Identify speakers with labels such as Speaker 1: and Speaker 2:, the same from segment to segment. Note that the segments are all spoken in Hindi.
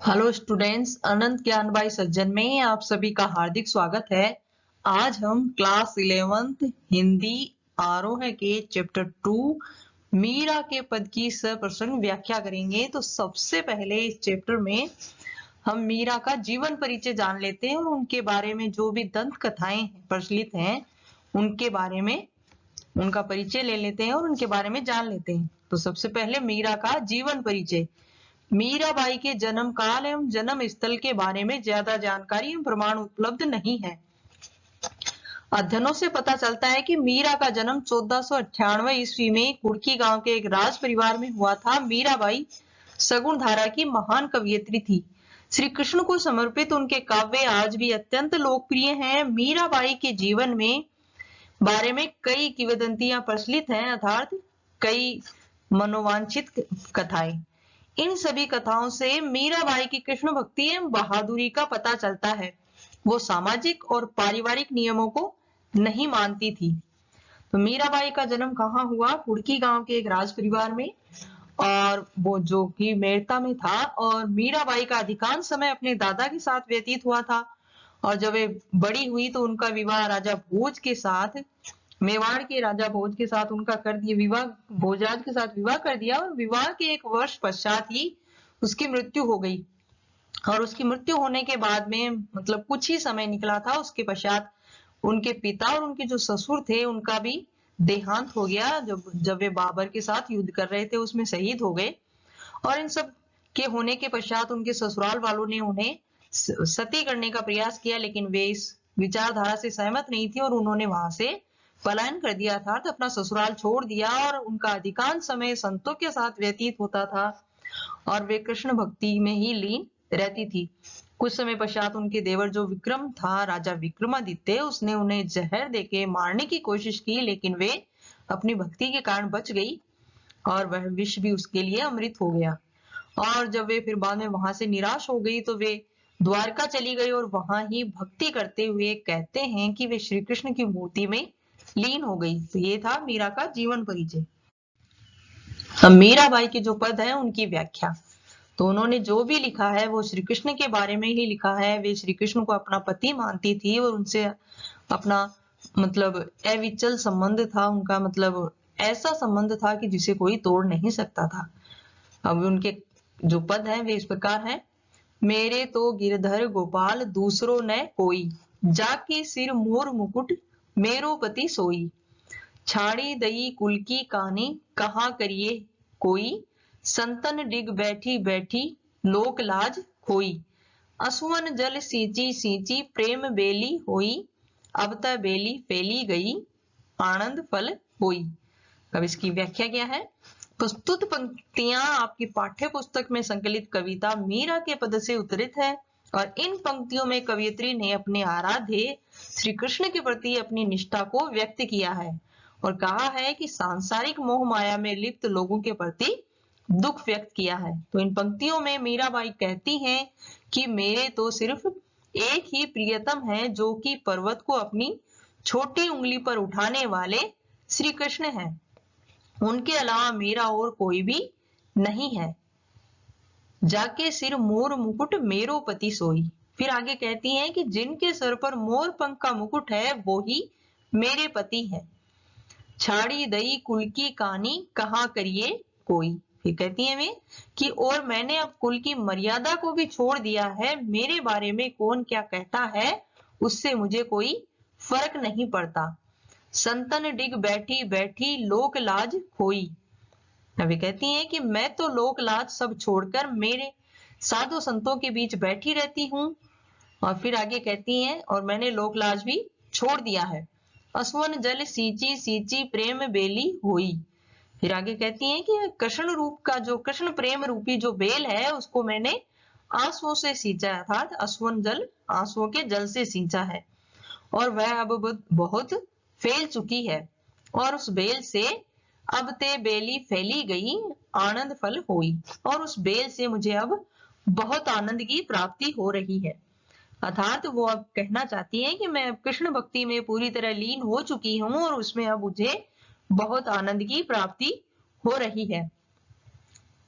Speaker 1: हेलो स्टूडेंट्स, अनंत ज्ञान बाई सज्जन में आप सभी का हार्दिक स्वागत है। आज हम क्लास 11th हिंदी आरोह के चैप्टर 2 मीरा के पद की सप्रसंग व्याख्या करेंगे। तो सबसे पहले इस चैप्टर में हम मीरा का जीवन परिचय जान लेते हैं और उनके बारे में जो भी दंत कथाएं प्रचलित हैं उनके बारे में उनका परिचय ले लेते हैं और उनके बारे में जान लेते हैं। तो सबसे पहले मीरा का जीवन परिचय। मीराबाई के जन्म काल एवं जन्म स्थल के बारे में ज्यादा जानकारी एवं प्रमाण उपलब्ध नहीं है। अध्ययनों से पता चलता है कि मीरा का जन्म 1498 ईस्वी में कुड़की गांव के एक राज परिवार में हुआ था। मीराबाई सगुण धारा की महान कवयित्री थी। श्री कृष्ण को समर्पित उनके काव्य आज भी अत्यंत लोकप्रिय हैं। मीराबाई के जीवन में बारे में कई किंवदंतियां प्रचलित हैं, अर्थात कई मनोवांछित कथाएं। इन सभी कथाओं से मीराबाई की कृष्ण भक्ति एवं बहादुरी का पता चलता है। वो सामाजिक और पारिवारिक नियमों को नहीं मानती थी। तो मीराबाई का जन्म कहाँ हुआ? कुड़की गांव के एक राज परिवार में, और वो जो कि मेड़ता में था। और मीराबाई का अधिकांश समय अपने दादा के साथ व्यतीत हुआ था। और जब वे बड़ी हुई तो उनका विवाह राजा भोज के साथ, मेवाड़ के राजा भोज के साथ उनका कर दिया विवाह, भोजराज के साथ विवाह कर दिया। और विवाह के एक वर्ष पश्चात ही उसकी मृत्यु हो गई। और उसकी मृत्यु होने के बाद में मतलब कुछ ही समय निकला था, उसके पश्चात उनके पिता और उनके जो ससुर थे उनका भी देहांत हो गया। जब वे बाबर के साथ युद्ध कर रहे थे उसमें शहीद हो गए। और इन सब के होने के पश्चात उनके ससुराल वालों ने उन्हें सती करने का प्रयास किया, लेकिन वे इस विचारधारा से सहमत नहीं थी और उन्होंने वहां से पलायन कर दिया था, तो अपना ससुराल छोड़ दिया। और उनका अधिकांश समय संतों के साथ व्यतीत होता था और वे कृष्ण भक्ति में ही लीन रहती थी। कुछ समय पश्चात उनके देवर जो विक्रम था, राजा विक्रमादित्य, उसने उन्हें जहर देके मारने की कोशिश की, लेकिन वे अपनी भक्ति के कारण बच गई और वह विष भी उसके लिए अमृत हो गया। और जब वे फिर बाद में वहां से निराश हो गई तो वे द्वारका चली गई और वहां ही भक्ति करते हुए कहते हैं कि वे श्री कृष्ण की मूर्ति में लीन हो गई। तो ये था मीरा का जीवन परिचय। अब मीराबाई के जो पद है उनकी व्याख्या। तो उन्होंने जो भी लिखा है वो श्री कृष्ण के बारे में ही लिखा है। वे श्री कृष्ण को अपना पति मानती थी और उनसे अपना मतलब अविचल संबंध था उनका, मतलब ऐसा संबंध था कि जिसे कोई तोड़ नहीं सकता था। अब उनके जो पद है वे इस प्रकार है। मेरे तो गिरधर गोपाल दूसरो न कोई, जाके सिर मोर मुकुट मेरो पति सोई। छाड़ी दई कुल की कानी कहाँ करिए कोई, संतन डिग बैठी बैठी लोक लाज खोई। असुवन जल सींची सींची प्रेम बेली होई, अब त बेली फैली गई आनंद फल होई। अब इसकी व्याख्या क्या है? प्रस्तुत पंक्तियां आपकी पाठ्य पुस्तक में संकलित कविता मीरा के पद से उद्धृत है और इन पंक्तियों में कवयित्री ने अपने आराध्य श्री कृष्ण के प्रति अपनी निष्ठा को व्यक्त किया है और कहा है कि सांसारिक मोह माया में लिप्त लोगों के प्रति दुख व्यक्त किया है। तो इन पंक्तियों में मीराबाई कहती हैं कि मेरे तो सिर्फ एक ही प्रियतम है जो कि पर्वत को अपनी छोटी उंगली पर उठाने वाले श्री कृष्ण हैं। उनके अलावा मेरा और कोई भी नहीं है। जाके सिर मोर मुकुट मेरो पति सोई। फिर आगे कहती हैं कि जिनके सर पर मोर पंख का मुकुट है वो ही मेरे पति है। छाड़ी दई कुल की कानी कहाँ करिए कोई। फिर कहती है वे कि और मैंने अब कुल की मर्यादा को भी छोड़ दिया है, मेरे बारे में कौन क्या कहता है उससे मुझे कोई फर्क नहीं पड़ता। संतन डिग बैठी बैठी लोक लाज खोई। वे कहती हैं कि मैं तो लोक लाज सब छोड़कर मेरे साधु संतों के बीच बैठी रहती हूँ। और फिर आगे कहती हैं और मैंने लोक लाज भी छोड़ दिया है। असवन जल सींची सींची प्रेम बेली हुई। फिर आगे कहती हैं कि कृष्ण रूप का जो कृष्ण प्रेम रूपी जो बेल है उसको मैंने आंसुओं से सींचा, अर्थात असवन जल आंसुओं के जल से सींचा है और वह अब बहुत फैल चुकी है और उस बेल से अब ते बेली फैली गई आनंद फल हुई। और उस बेल से मुझे अब बहुत आनंद की प्राप्ति हो रही है। अर्थात वो अब कहना चाहती है कि मैं कृष्ण भक्ति में पूरी तरह लीन हो चुकी हूँ और उसमें अब मुझे बहुत आनंद की प्राप्ति हो रही है।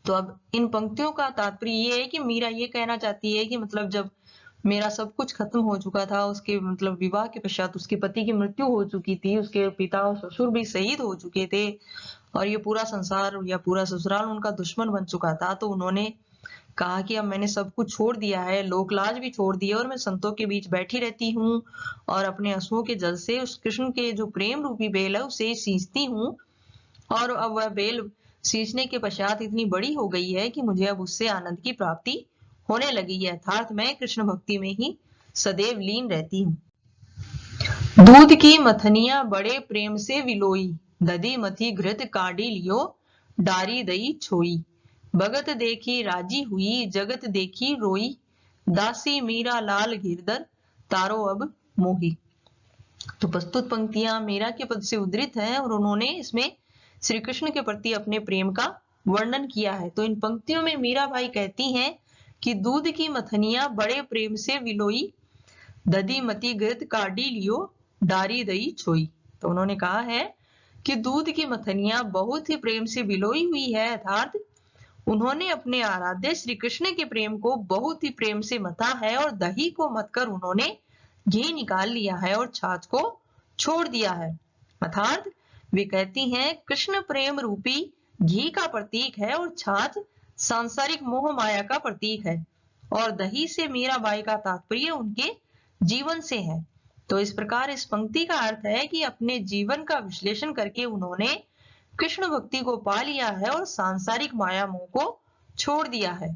Speaker 1: तो अब इन पंक्तियों का तात्पर्य ये है कि मीरा ये कहना चाहती है कि मतलब जब मेरा सब कुछ खत्म हो चुका था, उसके मतलब विवाह के पश्चात उसके पति की मृत्यु हो चुकी थी, उसके पिता और ससुर भी शहीद हो चुके थे और ये पूरा संसार या पूरा ससुराल उनका दुश्मन बन चुका था, तो उन्होंने कहा कि अब मैंने सब कुछ छोड़ दिया है, लोक लाज भी छोड़ दी है और मैं संतों के बीच बैठी रहती हूँ और अपने आंसुओं के जल से उस कृष्ण के जो प्रेम रूपी बेल है उसे सींचती हूँ और अब वह बेल सींचने के पश्चात इतनी बड़ी हो गई है कि मुझे अब उससे आनंद की प्राप्ति होने लगी है, अर्थात मैं कृष्ण भक्ति में ही सदैव लीन रहती हूँ। दूध की मथनिया बड़े प्रेम से विलोई, दधी मथी घृत काढ़ी लियो, डारी दई छोई, भगत देखी राजी हुई, जगत देखी रोई, दासी मीरा लाल गिरधर, तारो अब मोही। तो प्रस्तुत पंक्तियां मीरा के पद से उद्धृत हैं और उन्होंने इसमें श्री कृष्ण के प्रति अपने प्रेम का वर्णन किया है। तो इन पंक्तियों में मीरा भाई कहती हैं कि दूध की मथनिया बड़े प्रेम से विलोई, दधी मती घृत काढ़ी लियो, डारी दई छोई। तो उन्होंने कहा है कि दूध की मथनिया बहुत ही प्रेम से विलोई हुई है, अर्थात उन्होंने अपने आराध्य श्री कृष्ण के प्रेम को बहुत ही प्रेम से मथा है और दही को मतकर उन्होंने घी निकाल लिया है और छाछ को छोड़ दिया है, अर्थात वे कहती हैं कृष्ण प्रेम रूपी घी का प्रतीक है और छाछ सांसारिक मोह माया का प्रतीक है और दही से मीराबाई का तात्पर्य उनके जीवन से है। तो इस प्रकार इस पंक्ति का अर्थ है कि अपने जीवन का विश्लेषण करके उन्होंने कृष्ण भक्ति को पा लिया है और सांसारिक माया मोह को छोड़ दिया है।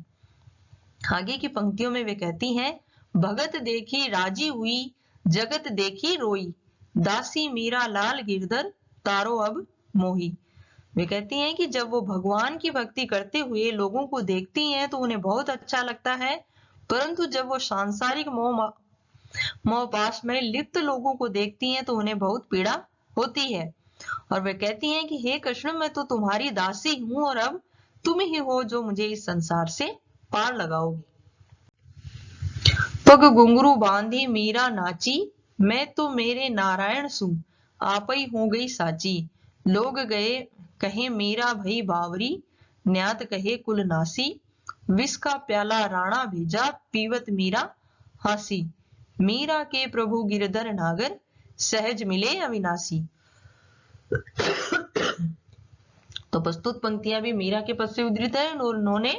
Speaker 1: आगे की पंक्तियों में वे कहती हैं, भगत देखी राजी हुई, जगत देखी रोई, दासी मीरा लाल गिरधर, तारो अब मोही। वे कहती हैं कि जब वो भगवान की भक्ति करते हुए लोगों को देखती हैं तो उन्हें बहुत अच्छा लगता है, परंतु जब वो सांसारिक मोहपाश में लिप्त लोगों को देखती हैं तो उन्हें बहुत पीड़ा होती है और वे कहती हैं कि हे कृष्ण, मैं तो तुम्हारी दासी हूं और अब तुम ही हो जो मुझे इस संसार से पार लगाओगी। पग घुंघरू बांधी मीरा नाची, मैं तो मेरे नारायण सु आप ही हो गई साची, लोग गए कहे मीरा भई बावरी, न्यात कहे कुल नासी, विष का प्याला राणा भेजा, पीवत मीरा हासी, मीरा के प्रभु गिरधर नागर, सहज मिले अविनाशी। तो प्रस्तुत पंक्तियां भी मीरा के पद से उद्धृत है और उन्होंने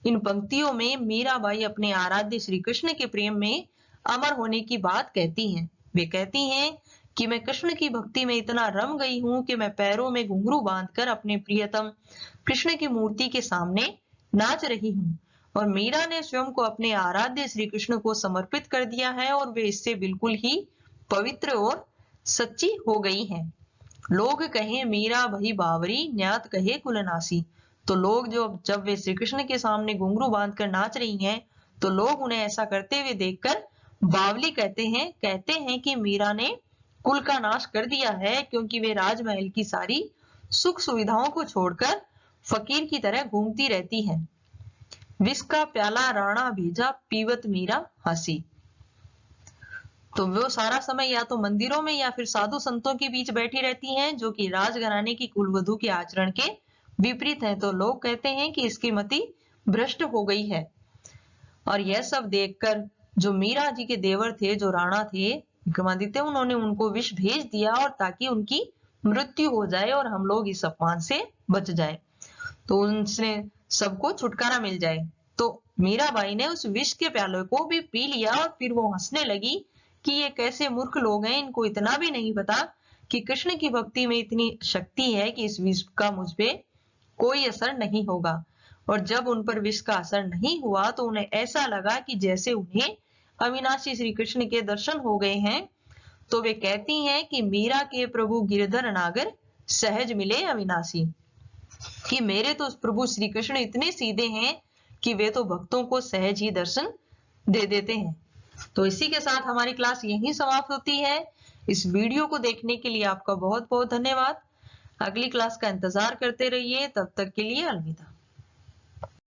Speaker 1: इन पंक्तियों में मीराबाई अपने आराध्य श्री कृष्ण के प्रेम में अमर होने की बात कहती हैं। वे कहती हैं कि मैं कृष्ण की भक्ति में इतना रम गई हूं कि मैं पैरों में घुंघरू बांधकर अपने प्रियतम कृष्ण की मूर्ति के सामने नाच रही हूँ और मीरा ने स्वयं को अपने आराध्य श्री कृष्ण को समर्पित कर दिया है और वे इससे बिल्कुल ही पवित्र और सच्ची हो गई हैं। लोग कहे मीरा भई बावरी, न्यात कहे कुलनासी। तो लोग जब वे श्री कृष्ण के सामने घुंघरू बांधकर नाच रही हैं तो लोग उन्हें ऐसा करते हुए देखकर बावली कहते हैं कि मीरा ने कुल का नाश कर दिया है, क्योंकि वे राजमहल की सारी सुख सुविधाओं को छोड़कर फकीर की तरह घूमती रहती हैं। विष का प्याला राणा भेजा, पीवत मीरा हंसी। तो वो सारा समय या तो मंदिरों में या फिर साधु संतों के बीच बैठी रहती हैं, जो कि राजघराने की कुलवधू के आचरण के विपरीत है। तो लोग कहते हैं कि इसकी मति भ्रष्ट हो गई है और यह सब देखकर जो मीरा जी के देवर थे, जो राणा थे विक्रमादित्य, उन्होंने उनको विष भेज दिया और ताकि उनकी मृत्यु हो जाए और हम लोग इस अपमान से बच जाए, तो उनसे सबको छुटकारा मिल जाए। तो मीराबाई ने उस विष के प्याले को भी पी लिया और फिर वो हंसने लगी कि ये कैसे मूर्ख लोग हैं, इनको इतना भी नहीं पता कि कृष्ण की भक्ति में इतनी शक्ति है कि इस विष का मुझ पे कोई असर नहीं होगा। और जब उन पर विष का असर नहीं हुआ तो उन्हें ऐसा लगा कि जैसे उन्हें अविनाशी श्री कृष्ण के दर्शन हो गए हैं। तो वे कहती हैं कि मीरा के प्रभु गिरधर नागर, सहज मिले अविनाशी, कि मेरे तो प्रभु श्री कृष्ण इतने सीधे हैं कि वे तो भक्तों को सहज ही दर्शन दे देते हैं। तो इसी के साथ हमारी क्लास यहीं समाप्त होती है। इस वीडियो को देखने के लिए आपका बहुत बहुत धन्यवाद। अगली क्लास का इंतजार करते रहिए, तब तक के लिए अलविदा।